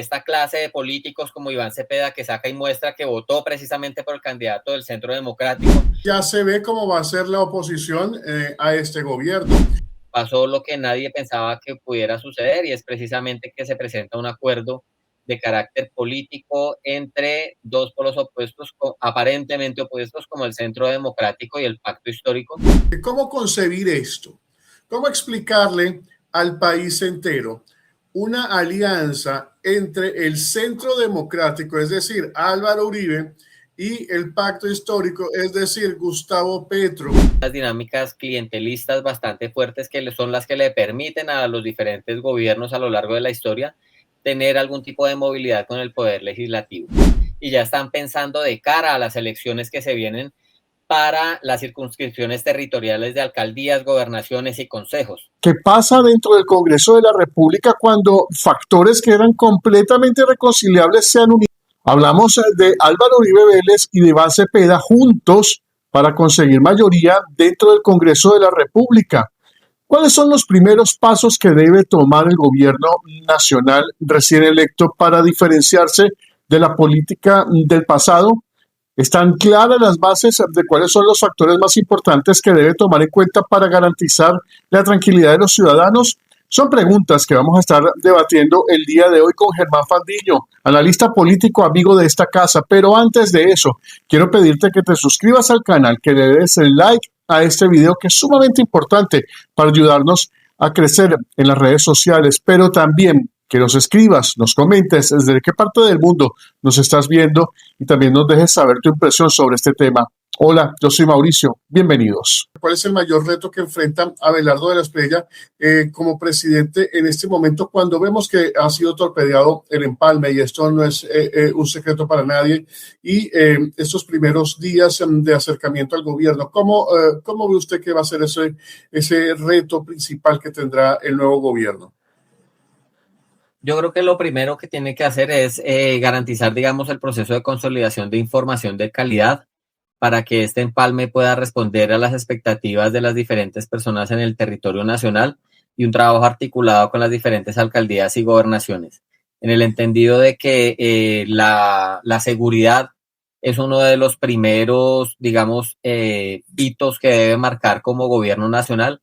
esta clase de políticos como Iván Cepeda, que saca y muestra que votó precisamente por el candidato del Centro Democrático. Ya se ve cómo va a ser la oposición a este gobierno. Pasó lo que nadie pensaba que pudiera suceder, y es precisamente que se presenta un acuerdo de carácter político entre dos polos opuestos, aparentemente opuestos, como el Centro Democrático y el Pacto Histórico. ¿Cómo concebir esto? ¿Cómo explicarle al país entero una alianza entre el Centro Democrático, es decir, Álvaro Uribe, y el Pacto Histórico, es decir, Gustavo Petro? Las dinámicas clientelistas bastante fuertes que son las que le permiten a los diferentes gobiernos a lo largo de la historia tener algún tipo de movilidad con el poder legislativo. Y ya están pensando de cara a las elecciones que se vienen para las circunscripciones territoriales de alcaldías, gobernaciones y consejos. ¿Qué pasa dentro del Congreso de la República cuando factores que eran completamente reconciliables se han unido? Hablamos de Álvaro Uribe Vélez y de Iván Cepeda juntos para conseguir mayoría dentro del Congreso de la República. ¿Cuáles son los primeros pasos que debe tomar el gobierno nacional recién electo para diferenciarse de la política del pasado? ¿Están claras las bases de cuáles son los factores más importantes que debe tomar en cuenta para garantizar la tranquilidad de los ciudadanos? Son preguntas que vamos a estar debatiendo el día de hoy con Germán Fandiño, analista político, amigo de esta casa. Pero antes de eso, quiero pedirte que te suscribas al canal, que le des el like a este video, que es sumamente importante para ayudarnos a crecer en las redes sociales, pero también que nos escribas, nos comentes desde qué parte del mundo nos estás viendo y también nos dejes saber tu impresión sobre este tema. Hola, yo soy Mauricio, bienvenidos. ¿Cuál es el mayor reto que enfrenta Abelardo de la Espriella como presidente en este momento, cuando vemos que ha sido torpedeado el empalme, y esto no es un secreto para nadie, y estos primeros días de acercamiento al gobierno? ¿Cómo ve usted que va a ser ese reto principal que tendrá el nuevo gobierno? Yo creo que lo primero que tiene que hacer es garantizar, digamos, el proceso de consolidación de información de calidad para que este empalme pueda responder a las expectativas de las diferentes personas en el territorio nacional, y un trabajo articulado con las diferentes alcaldías y gobernaciones, en el entendido de que la seguridad es uno de los primeros, digamos, hitos que debe marcar como gobierno nacional,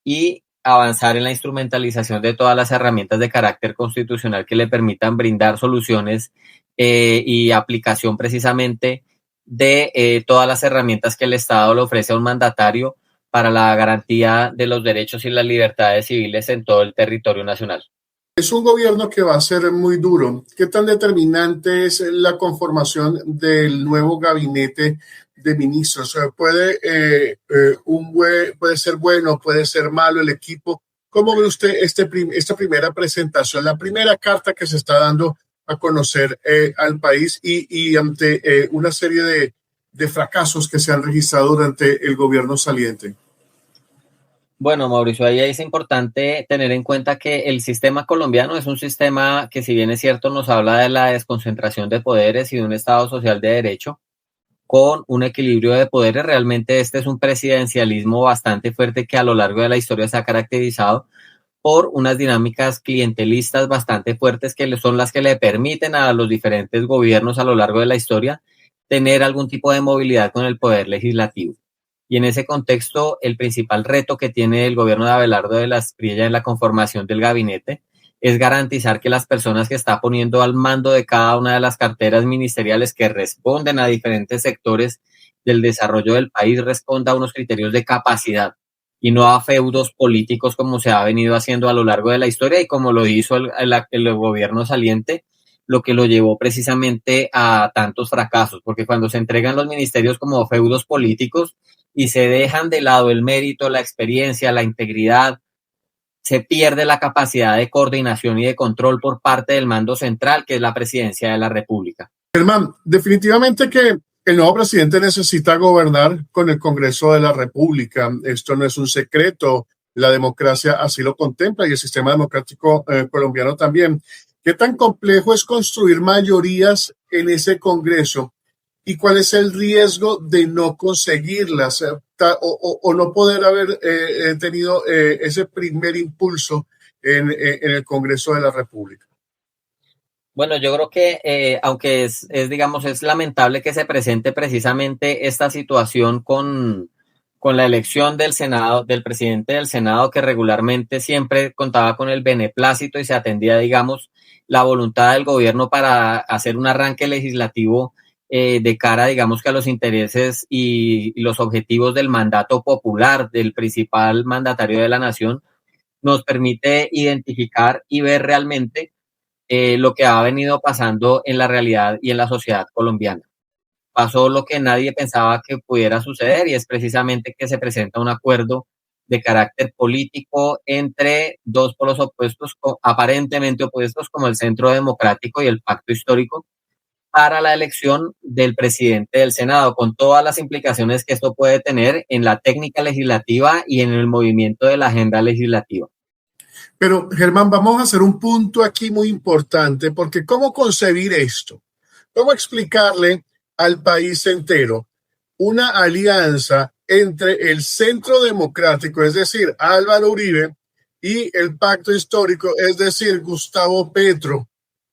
y avanzar en la instrumentalización de todas las herramientas de carácter constitucional que le permitan brindar soluciones y aplicación precisamente de todas las herramientas que el Estado le ofrece a un mandatario para la garantía de los derechos y las libertades civiles en todo el territorio nacional. Es un gobierno que va a ser muy duro. ¿Qué tan determinante es la conformación del nuevo gabinete de ministros? Puede ser bueno, puede ser malo el equipo. ¿Cómo ve usted esta primera presentación, la primera carta que se está dando a conocer al país, y ante una serie de fracasos que se han registrado durante el gobierno saliente? Bueno, Mauricio, ahí es importante tener en cuenta que el sistema colombiano es un sistema que, si bien es cierto, nos habla de la desconcentración de poderes y de un Estado social de derecho con un equilibrio de poderes. Realmente este es un presidencialismo bastante fuerte que a lo largo de la historia se ha caracterizado por unas dinámicas clientelistas bastante fuertes, que son las que le permiten a los diferentes gobiernos a lo largo de la historia tener algún tipo de movilidad con el poder legislativo. Y en ese contexto, el principal reto que tiene el gobierno de Abelardo de la Espriella en la conformación del gabinete es garantizar que las personas que está poniendo al mando de cada una de las carteras ministeriales que responden a diferentes sectores del desarrollo del país responda a unos criterios de capacidad y no a feudos políticos, como se ha venido haciendo a lo largo de la historia y como lo hizo el gobierno saliente, lo que lo llevó precisamente a tantos fracasos, porque cuando se entregan los ministerios como feudos políticos y se dejan de lado el mérito, la experiencia, la integridad, se pierde la capacidad de coordinación y de control por parte del mando central, que es la presidencia de la República. Germán, definitivamente que el nuevo presidente necesita gobernar con el Congreso de la República. Esto no es un secreto, la democracia así lo contempla, y el sistema democrático colombiano también. ¿Qué tan complejo es construir mayorías en ese Congreso? ¿Y cuál es el riesgo de no conseguirlas o no poder haber tenido ese primer impulso en el Congreso de la República? Bueno, yo creo que aunque digamos, es lamentable que se presente precisamente esta situación con la elección del Senado, del presidente del Senado, que regularmente siempre contaba con el beneplácito y se atendía, digamos, la voluntad del gobierno para hacer un arranque legislativo de cara, digamos, que a los intereses y los objetivos del mandato popular del principal mandatario de la nación, nos permite identificar y ver realmente lo que ha venido pasando en la realidad y en la sociedad colombiana. Pasó lo que nadie pensaba que pudiera suceder y es precisamente que se presenta un acuerdo de carácter político entre dos polos opuestos, aparentemente opuestos, como el Centro Democrático y el Pacto Histórico, para la elección del presidente del Senado, con todas las implicaciones que esto puede tener en la técnica legislativa y en el movimiento de la agenda legislativa. Pero, Germán, vamos a hacer un punto aquí muy importante, porque ¿cómo concebir esto? ¿Cómo explicarle al país entero una alianza entre el Centro Democrático, es decir, Álvaro Uribe, y el Pacto Histórico, es decir, Gustavo Petro?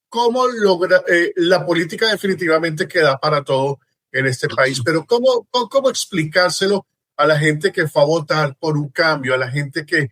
¿Cómo logra la política definitivamente queda para todo en este país? Pero ¿cómo explicárselo a la gente que fue a votar por un cambio, a la gente que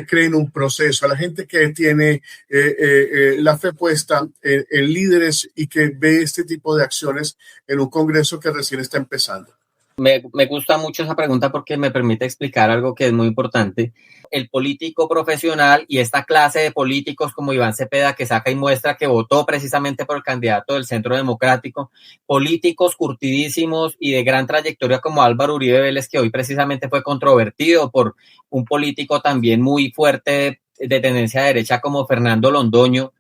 cree en un proceso, a la gente que tiene la fe puesta en líderes y que ve este tipo de acciones en un Congreso que recién está empezando? Me gusta mucho esa pregunta porque me permite explicar algo que es muy importante. El político profesional y esta clase de políticos como Iván Cepeda, que saca y muestra que votó precisamente por el candidato del Centro Democrático, políticos curtidísimos y de gran trayectoria como Álvaro Uribe Vélez, que hoy precisamente fue controvertido por un político también muy fuerte de tendencia derecha como Fernando Londoño,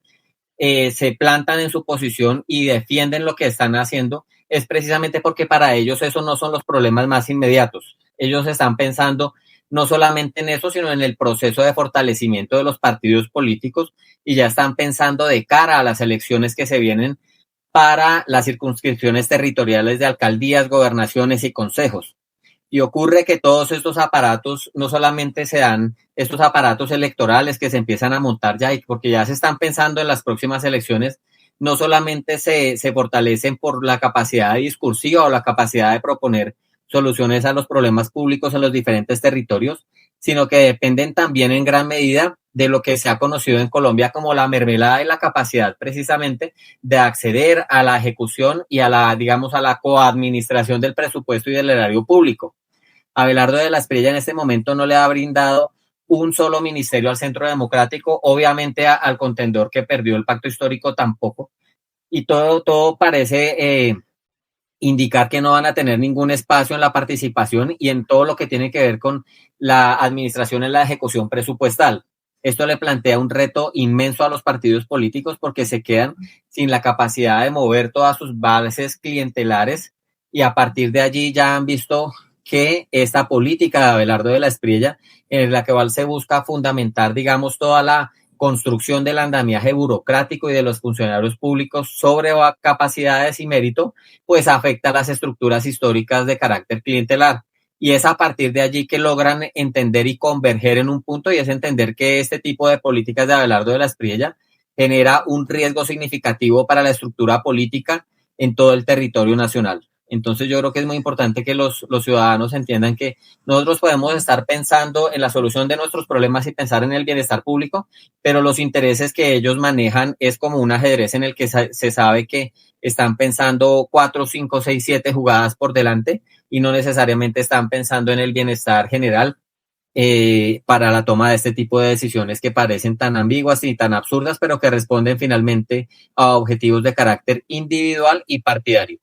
se plantan en su posición y defienden lo que están haciendo, es precisamente porque para ellos esos no son los problemas más inmediatos. Ellos están pensando no solamente en eso, sino en el proceso de fortalecimiento de los partidos políticos y ya están pensando de cara a las elecciones que se vienen para las circunscripciones territoriales de alcaldías, gobernaciones y consejos. Y ocurre que todos estos aparatos, no solamente se dan estos aparatos electorales que se empiezan a montar ya, porque ya se están pensando en las próximas elecciones, no solamente se fortalecen por la capacidad discursiva o la capacidad de proponer soluciones a los problemas públicos en los diferentes territorios, sino que dependen también en gran medida de lo que se ha conocido en Colombia como la mermelada y la capacidad precisamente de acceder a la ejecución y a la, digamos, a la coadministración del presupuesto y del erario público. Abelardo de la Espriella en este momento no le ha brindado un solo ministerio al Centro Democrático, obviamente al contendor que perdió el pacto histórico tampoco, y todo parece indicar que no van a tener ningún espacio en la participación y en todo lo que tiene que ver con la administración en la ejecución presupuestal. Esto le plantea un reto inmenso a los partidos políticos porque se quedan sin la capacidad de mover todas sus bases clientelares y a partir de allí ya han visto que esta política de Abelardo de la Espriella, en la que se busca fundamentar, digamos, toda la construcción del andamiaje burocrático y de los funcionarios públicos sobre capacidades y mérito, pues afecta a las estructuras históricas de carácter clientelar. Y es a partir de allí que logran entender y converger en un punto, y es entender que este tipo de políticas de Abelardo de la Espriella genera un riesgo significativo para la estructura política en todo el territorio nacional. Entonces yo creo que es muy importante que los ciudadanos entiendan que nosotros podemos estar pensando en la solución de nuestros problemas y pensar en el bienestar público, pero los intereses que ellos manejan es como un ajedrez en el que se sabe que están pensando 4, 5, 6, 7 jugadas por delante y no necesariamente están pensando en el bienestar general para la toma de este tipo de decisiones que parecen tan ambiguas y tan absurdas, pero que responden finalmente a objetivos de carácter individual y partidario.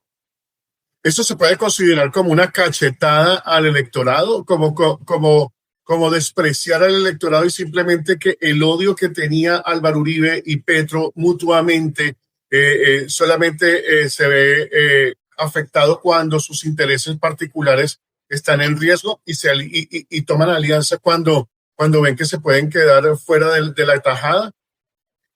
¿Esto se puede considerar como una cachetada al electorado, como despreciar al electorado y simplemente que el odio que tenía Álvaro Uribe y Petro mutuamente solamente se ve afectado cuando sus intereses particulares están en riesgo y toman alianza cuando ven que se pueden quedar fuera de la tajada?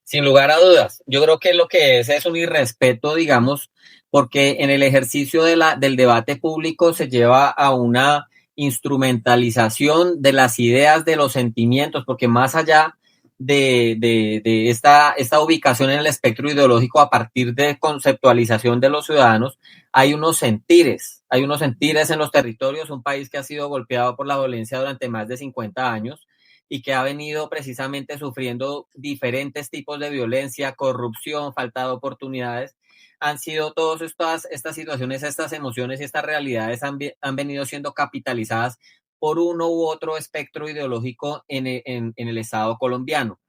Sin lugar a dudas, yo creo que lo que es un irrespeto, digamos, porque en el ejercicio del debate público se lleva a una instrumentalización de las ideas, de los sentimientos, porque más allá de esta ubicación en el espectro ideológico a partir de conceptualización de los ciudadanos, hay unos sentires en los territorios, un país que ha sido golpeado por la violencia durante más de 50 años y que ha venido precisamente sufriendo diferentes tipos de violencia, corrupción, falta de oportunidades. Han sido todas estas situaciones, estas emociones y estas realidades han venido siendo capitalizadas por uno u otro espectro ideológico en el Estado colombiano.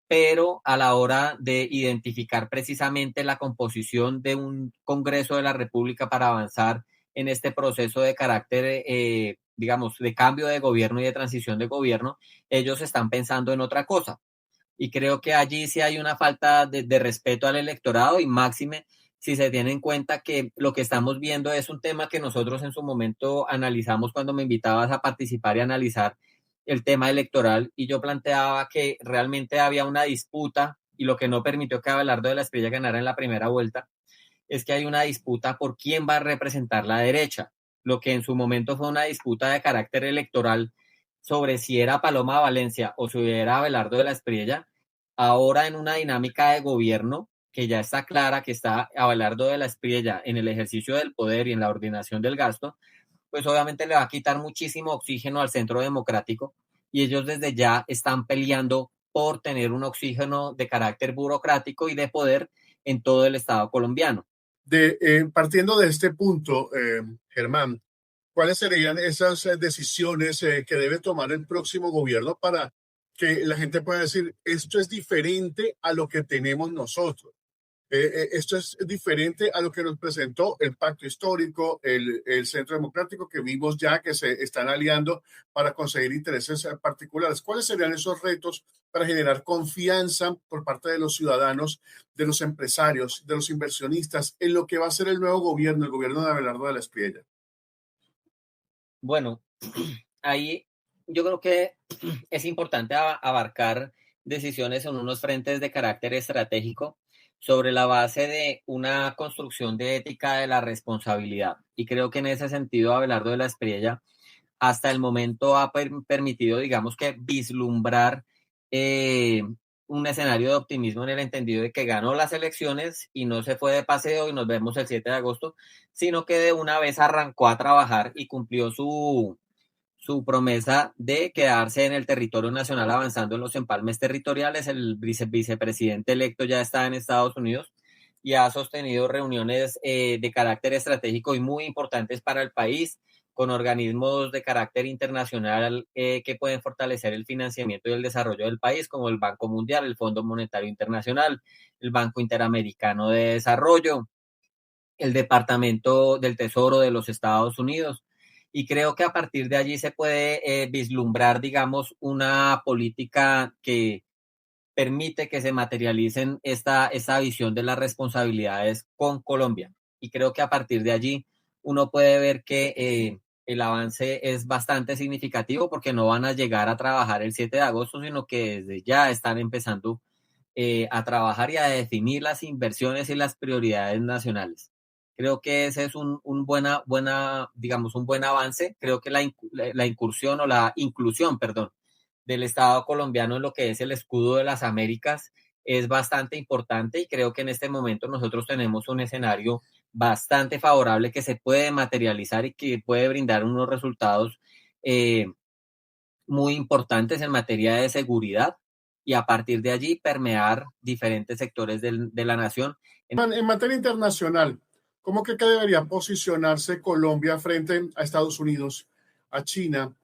Pero a la hora de identificar precisamente la composición de un Congreso de la República para avanzar en este proceso de carácter, digamos, de cambio de gobierno y de transición de gobierno, ellos están pensando en otra cosa. Y creo que allí sí hay una falta de respeto al electorado y máxime si se tiene en cuenta que lo que estamos viendo es un tema que nosotros en su momento analizamos cuando me invitabas a participar y analizar el tema electoral y yo planteaba que realmente había una disputa y lo que no permitió que Abelardo de la Espriella ganara en la primera vuelta es que hay una disputa por quién va a representar la derecha, lo que en su momento fue una disputa de carácter electoral sobre si era Paloma Valencia o si era Abelardo de la Espriella, ahora en una dinámica de gobierno que ya está clara que está Abelardo de la Espriella en el ejercicio del poder y en la ordenación del gasto, pues obviamente le va a quitar muchísimo oxígeno al centro democrático y ellos desde ya están peleando por tener un oxígeno de carácter burocrático y de poder en todo el Estado colombiano. Partiendo de este punto, Germán, ¿cuáles serían esas decisiones que debe tomar el próximo gobierno para que la gente pueda decir, esto es diferente a lo que tenemos nosotros? Esto es diferente a lo que nos presentó el pacto histórico, el centro democrático que vimos ya que se están aliando para conseguir intereses particulares. ¿Cuáles serían esos retos para generar confianza por parte de los ciudadanos, de los empresarios, de los inversionistas en lo que va a ser el nuevo gobierno, el gobierno de Abelardo de la Espriella? Bueno, ahí yo creo que es importante abarcar decisiones en unos frentes de carácter estratégico sobre la base de una construcción de ética de la responsabilidad. Y creo que en ese sentido Abelardo de la Espriella hasta el momento ha permitido, digamos que, vislumbrar eh, un escenario de optimismo en el entendido de que ganó las elecciones y no se fue de paseo y nos vemos el 7 de agosto, sino que de una vez arrancó a trabajar y cumplió su promesa de quedarse en el territorio nacional avanzando en los empalmes territoriales. El vicepresidente electo ya está en Estados Unidos y ha sostenido reuniones de carácter estratégico y muy importantes para el país con organismos de carácter internacional que pueden fortalecer el financiamiento y el desarrollo del país, como el Banco Mundial, el Fondo Monetario Internacional, el Banco Interamericano de Desarrollo, el Departamento del Tesoro de los Estados Unidos. Y creo que a partir de allí se puede vislumbrar, digamos, una política que permite que se materialicen esta visión de las responsabilidades con Colombia. Y creo que a partir de allí uno puede ver que el avance es bastante significativo porque no van a llegar a trabajar el 7 de agosto, sino que desde ya están empezando a trabajar y a definir las inversiones y las prioridades nacionales. Creo que ese es digamos, un buen avance. Creo que la incursión o la inclusión, perdón, del Estado colombiano en lo que es el escudo de las Américas es bastante importante y creo que en este momento nosotros tenemos un escenario bastante favorable que se puede materializar y que puede brindar unos resultados eh, muy importantes en materia de seguridad y a partir de allí permear diferentes sectores de la nación. En materia internacional, ¿cómo que debería posicionarse Colombia frente a Estados Unidos, a China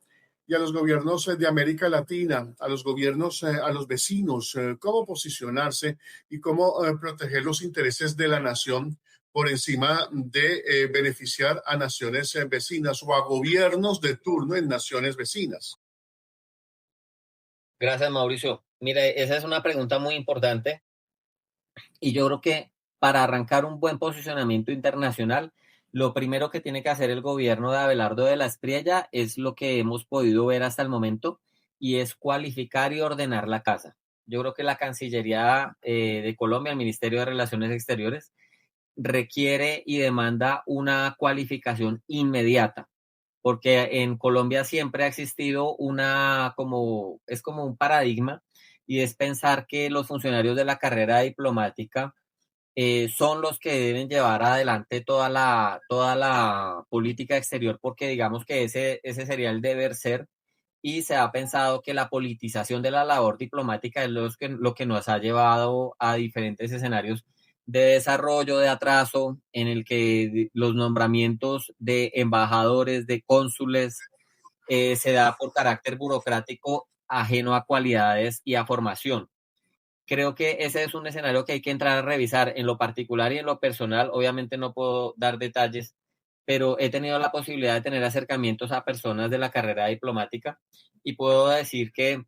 y a los gobiernos de América Latina, a los gobiernos, a los vecinos? ¿Cómo posicionarse y cómo proteger los intereses de la nación por encima de beneficiar a naciones vecinas o a gobiernos de turno en naciones vecinas? Gracias, Mauricio. Mira, esa es una pregunta muy importante y yo creo que para arrancar un buen posicionamiento internacional, lo primero que tiene que hacer el gobierno de Abelardo de la Espriella es lo que hemos podido ver hasta el momento y es cualificar y ordenar la casa. Yo creo que la Cancillería de Colombia, el Ministerio de Relaciones Exteriores, requiere y demanda una cualificación inmediata, porque en Colombia siempre ha existido es como un paradigma y es pensar que los funcionarios de la carrera diplomática son los que deben llevar adelante toda la política exterior, porque digamos que ese sería el deber ser, y se ha pensado que la politización de la labor diplomática es lo que nos ha llevado a diferentes escenarios de desarrollo, de atraso, en el que los nombramientos de embajadores, de cónsules, se da por carácter burocrático ajeno a cualidades y a formación. Creo que ese es un escenario que hay que entrar a revisar en lo particular y en lo personal. Obviamente no puedo dar detalles, pero he tenido la posibilidad de tener acercamientos a personas de la carrera diplomática y puedo decir que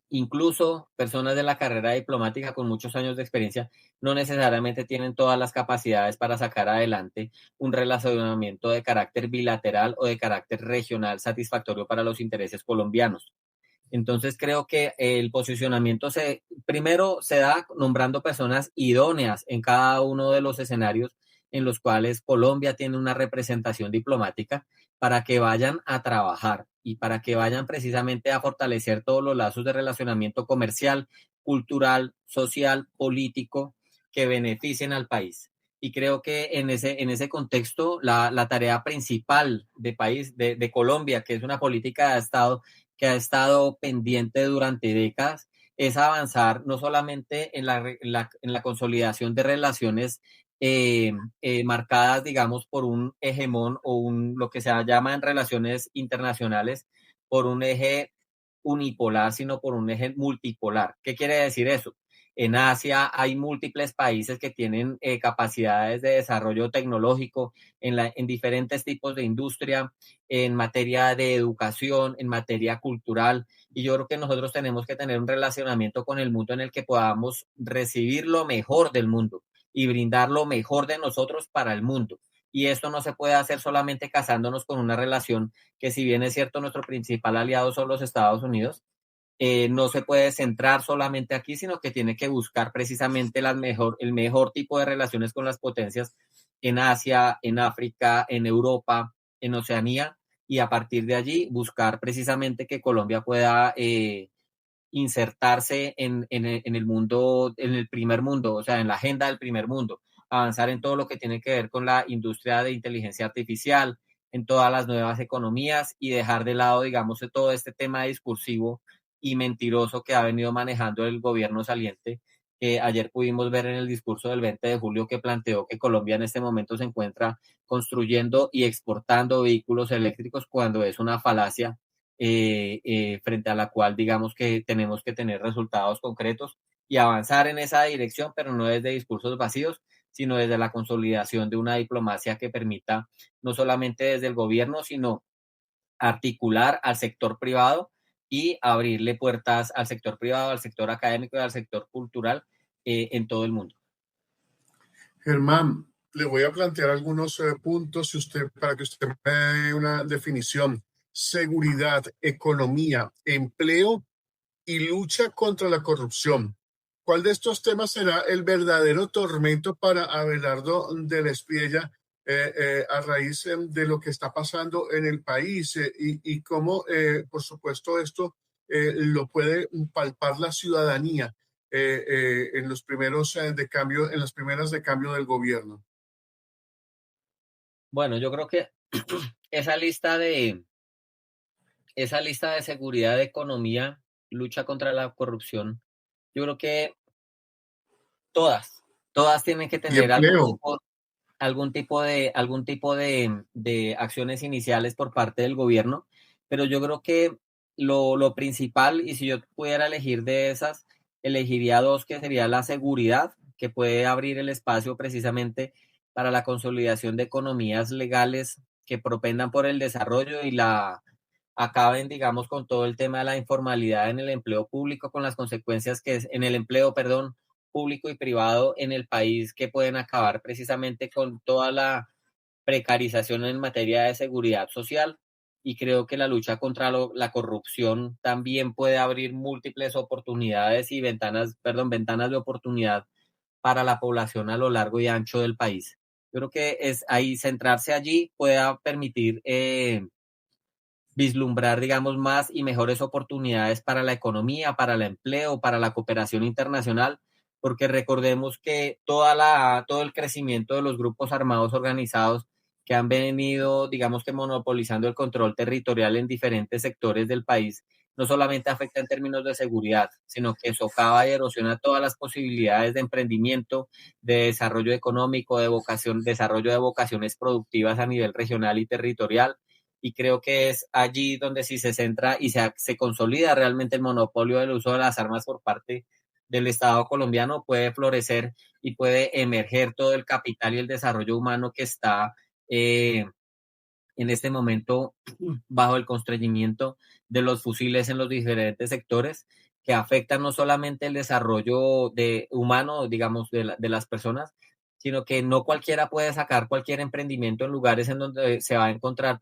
incluso personas de la carrera diplomática con muchos años de experiencia no necesariamente tienen todas las capacidades para sacar adelante un relacionamiento de carácter bilateral o de carácter regional satisfactorio para los intereses colombianos. Entonces creo que el posicionamiento primero se da nombrando personas idóneas en cada uno de los escenarios en los cuales Colombia tiene una representación diplomática para que vayan a trabajar y para que vayan precisamente a fortalecer todos los lazos de relacionamiento comercial, cultural, social, político que beneficien al país. Y creo que en ese contexto la tarea principal de Colombia, que es una política de Estado que ha estado pendiente durante décadas, es avanzar no solamente en la consolidación de relaciones marcadas, digamos, por un hegemón o lo que se llama en relaciones internacionales, por un eje unipolar, sino por un eje multipolar. ¿Qué quiere decir eso? En Asia hay múltiples países que tienen capacidades de desarrollo tecnológico en diferentes tipos de industria, en materia de educación, en materia cultural. Y yo creo que nosotros tenemos que tener un relacionamiento con el mundo en el que podamos recibir lo mejor del mundo y brindar lo mejor de nosotros para el mundo. Y esto no se puede hacer solamente casándonos con una relación que, si bien es cierto, nuestro principal aliado son los Estados Unidos, no se puede centrar solamente aquí, sino que tiene que buscar precisamente el mejor tipo de relaciones con las potencias en Asia, en África, en Europa, en Oceanía, y a partir de allí buscar precisamente que Colombia pueda insertarse en el mundo, en el primer mundo, o sea, en la agenda del primer mundo, avanzar en todo lo que tiene que ver con la industria de inteligencia artificial, en todas las nuevas economías y dejar de lado, digamos, todo este tema discursivo y mentiroso que ha venido manejando el gobierno saliente. Ayer pudimos ver en el discurso del 20 de julio que planteó que Colombia en este momento se encuentra construyendo y exportando vehículos eléctricos cuando es una falacia frente a la cual digamos que tenemos que tener resultados concretos y avanzar en esa dirección, pero no desde discursos vacíos, sino desde la consolidación de una diplomacia que permita no solamente desde el gobierno, sino articular al sector privado y abrirle puertas al sector privado, al sector académico y al sector cultural en todo el mundo. Germán, le voy a plantear algunos puntos para que usted me dé una definición. Seguridad, economía, empleo y lucha contra la corrupción. ¿Cuál de estos temas será el verdadero tormento para Abelardo de la Espriella a raíz de lo que está pasando en el país y cómo, por supuesto, esto lo puede palpar la ciudadanía en los primeros de cambio, en las primeras de cambio del gobierno? Bueno, yo creo que esa lista de, esa lista de seguridad, de economía, lucha contra la corrupción, yo creo que todas tienen que Y tener empleo. algún tipo de acciones iniciales por parte del gobierno, pero yo creo que lo principal, y si yo pudiera elegir de esas, elegiría dos, que sería la seguridad, que puede abrir el espacio precisamente para la consolidación de economías legales que propendan por el desarrollo y acaben, digamos, con todo el tema de la informalidad en el empleo público, con las consecuencias que es en el empleo, perdón, público y privado en el país, que pueden acabar precisamente con toda la precarización en materia de seguridad social. Y creo que la lucha contra la corrupción también puede abrir múltiples oportunidades y ventanas de oportunidad para la población a lo largo y ancho del país. Yo creo que es ahí, centrarse allí pueda permitir vislumbrar, digamos, más y mejores oportunidades para la economía, para el empleo, para la cooperación internacional, porque recordemos que todo el crecimiento de los grupos armados organizados que han venido, digamos que monopolizando el control territorial en diferentes sectores del país, no solamente afecta en términos de seguridad, sino que socava y erosiona todas las posibilidades de emprendimiento, de desarrollo económico, de vocación, desarrollo de vocaciones productivas a nivel regional y territorial. Y creo que es allí donde si se centra y se consolida realmente el monopolio del uso de las armas por parte del Estado colombiano, puede florecer y puede emerger todo el capital y el desarrollo humano que está eh, en este momento bajo el constreñimiento de los fusiles en los diferentes sectores, que afectan no solamente el desarrollo humano, digamos, de las personas, sino que no cualquiera puede sacar cualquier emprendimiento en lugares en donde se va a encontrar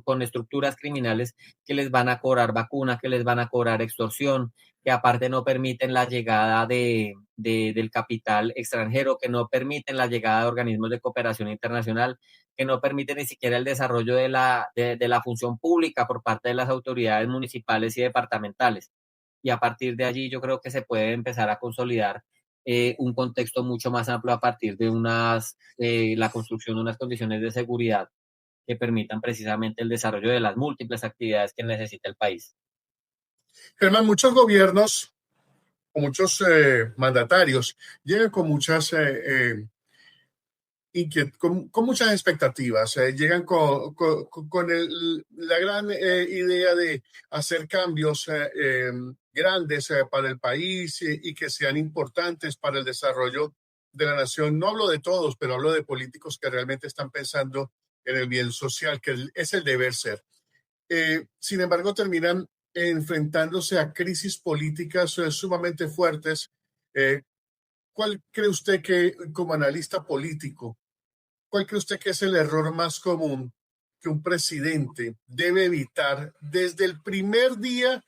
con estructuras criminales que les van a cobrar vacuna, que les van a cobrar extorsión, que aparte no permiten la llegada del capital extranjero, que no permiten la llegada de organismos de cooperación internacional, que no permiten ni siquiera el desarrollo de la función pública por parte de las autoridades municipales y departamentales. Y a partir de allí yo creo que se puede empezar a consolidar un contexto mucho más amplio a partir de la construcción de unas condiciones de seguridad que permitan precisamente el desarrollo de las múltiples actividades que necesita el país. Germán, muchos gobiernos o muchos mandatarios llegan con muchas con muchas expectativas, llegan con la gran idea de hacer cambios grandes para el país y que sean importantes para el desarrollo de la nación. No hablo de todos, pero hablo de políticos que realmente están pensando en el bien social, que es el deber ser. Sin embargo, terminan enfrentándose a crisis políticas sumamente fuertes. Eh, ¿Cuál cree usted que, como analista político, cuál cree usted que es el error más común que un presidente debe evitar desde el primer día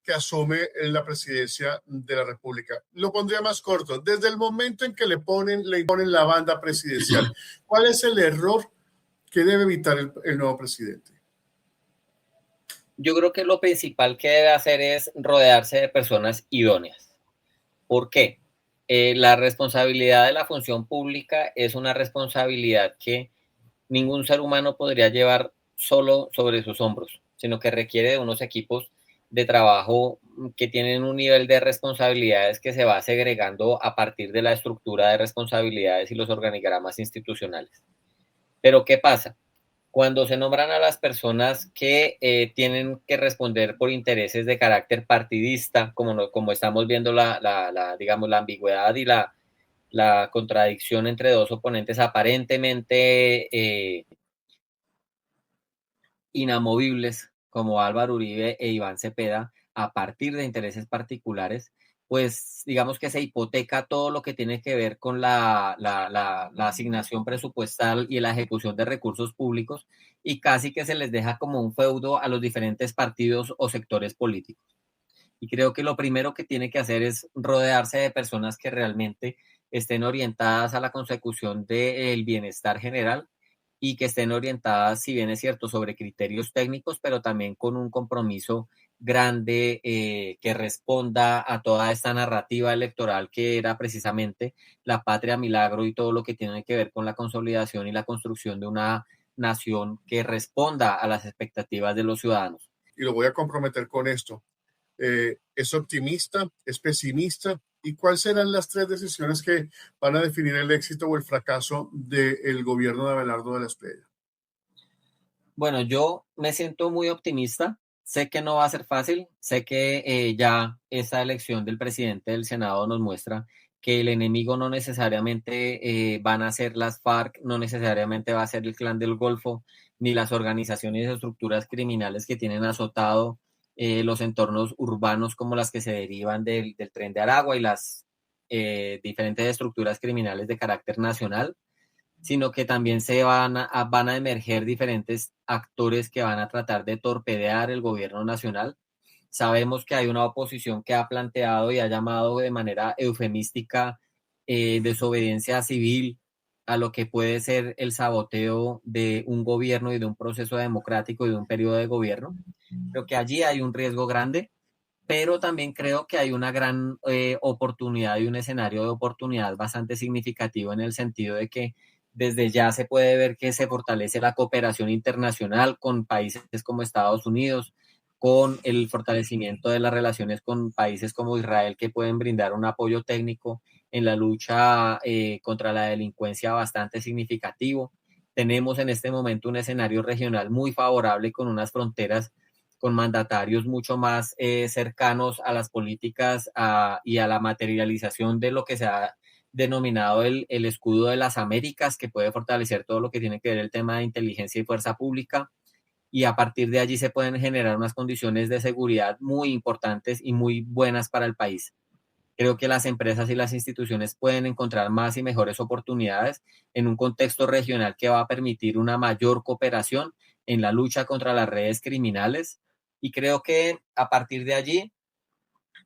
que asume en la presidencia de la República? Lo pondría más corto, desde el momento en que le imponen la banda presidencial. ¿Cuál es el error que debe evitar el nuevo presidente? Yo creo que lo principal que debe hacer es rodearse de personas idóneas. ¿Por qué? La responsabilidad de la función pública es una responsabilidad que ningún ser humano podría llevar solo sobre sus hombros, sino que requiere de unos equipos de trabajo que tienen un nivel de responsabilidades que se va segregando a partir de la estructura de responsabilidades y los organigramas institucionales. Pero ¿qué pasa? Cuando se nombran a las personas que tienen que responder por intereses de carácter partidista, como estamos viendo digamos, la ambigüedad y la contradicción entre dos oponentes aparentemente inamovibles, como Álvaro Uribe e Iván Cepeda, a partir de intereses particulares, pues digamos que se hipoteca todo lo que tiene que ver con la asignación presupuestal y la ejecución de recursos públicos, y casi que se les deja como un feudo a los diferentes partidos o sectores políticos. Y creo que lo primero que tiene que hacer es rodearse de personas que realmente estén orientadas a la consecución del bienestar general y que estén orientadas, si bien es cierto, sobre criterios técnicos, pero también con un compromiso grande que responda a toda esta narrativa electoral que era precisamente la patria milagro y todo lo que tiene que ver con la consolidación y la construcción de una nación que responda a las expectativas de los ciudadanos. Y lo voy a comprometer con esto. ¿Es optimista? ¿Es pesimista? ¿Y cuáles serán las 3 decisiones que van a definir el éxito o el fracaso del gobierno de Abelardo de la Espriella? Bueno, yo me siento muy optimista. Sé que no va a ser fácil. Sé que ya esta elección del presidente del Senado nos muestra que el enemigo no necesariamente van a ser las FARC, no necesariamente va a ser el Clan del Golfo, ni las organizaciones y estructuras criminales que tienen azotado los entornos urbanos como las que se derivan del Tren de Aragua y las diferentes estructuras criminales de carácter nacional, sino que también van a emerger diferentes actores que van a tratar de torpedear el gobierno nacional. Sabemos que hay una oposición que ha planteado y ha llamado de manera eufemística desobediencia civil a lo que puede ser el saboteo de un gobierno y de un proceso democrático y de un periodo de gobierno. Creo que allí hay un riesgo grande, pero también creo que hay una gran oportunidad y un escenario de oportunidad bastante significativo en el sentido de que desde ya se puede ver que se fortalece la cooperación internacional con países como Estados Unidos, con el fortalecimiento de las relaciones con países como Israel, que pueden brindar un apoyo técnico en la lucha contra la delincuencia bastante significativo. Tenemos en este momento un escenario regional muy favorable con unas fronteras con mandatarios mucho más cercanos a las políticas y a la materialización de lo que se ha denominado el escudo de las Américas, que puede fortalecer todo lo que tiene que ver el tema de inteligencia y fuerza pública, y a partir de allí se pueden generar unas condiciones de seguridad muy importantes y muy buenas para el país. Creo que las empresas y las instituciones pueden encontrar más y mejores oportunidades en un contexto regional que va a permitir una mayor cooperación en la lucha contra las redes criminales. Y creo que a partir de allí,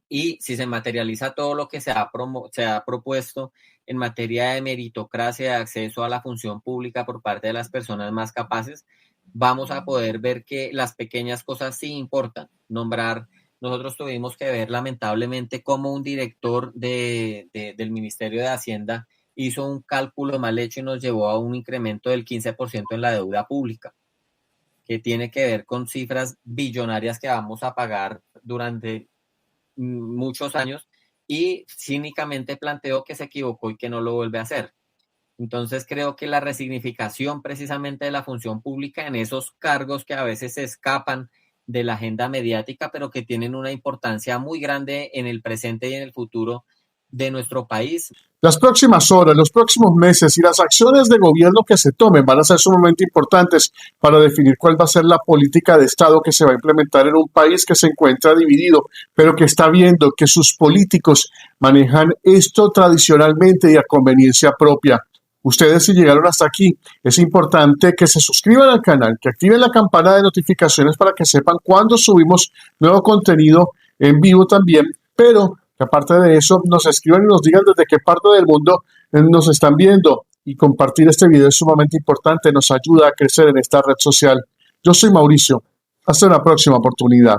y si se materializa todo lo que se ha propuesto en materia de meritocracia, de acceso a la función pública por parte de las personas más capaces, vamos a poder ver que las pequeñas cosas sí importan. Nosotros tuvimos que ver lamentablemente cómo un director del Ministerio de Hacienda hizo un cálculo mal hecho y nos llevó a un incremento del 15% en la deuda pública, que tiene que ver con cifras billonarias que vamos a pagar durante muchos años, y cínicamente planteó que se equivocó y que no lo vuelve a hacer. Entonces creo que la resignificación precisamente de la función pública en esos cargos que a veces se escapan de la agenda mediática, pero que tienen una importancia muy grande en el presente y en el futuro de nuestro país. Las próximas horas, los próximos meses y las acciones de gobierno que se tomen van a ser sumamente importantes para definir cuál va a ser la política de Estado que se va a implementar en un país que se encuentra dividido, pero que está viendo que sus políticos manejan esto tradicionalmente y a conveniencia propia. Ustedes, si llegaron hasta aquí, es importante que se suscriban al canal, que activen la campana de notificaciones para que sepan cuando subimos nuevo contenido en vivo también, pero que aparte de eso nos escriban y nos digan desde qué parte del mundo nos están viendo, y compartir este video es sumamente importante, nos ayuda a crecer en esta red social. Yo soy Mauricio, hasta una próxima oportunidad.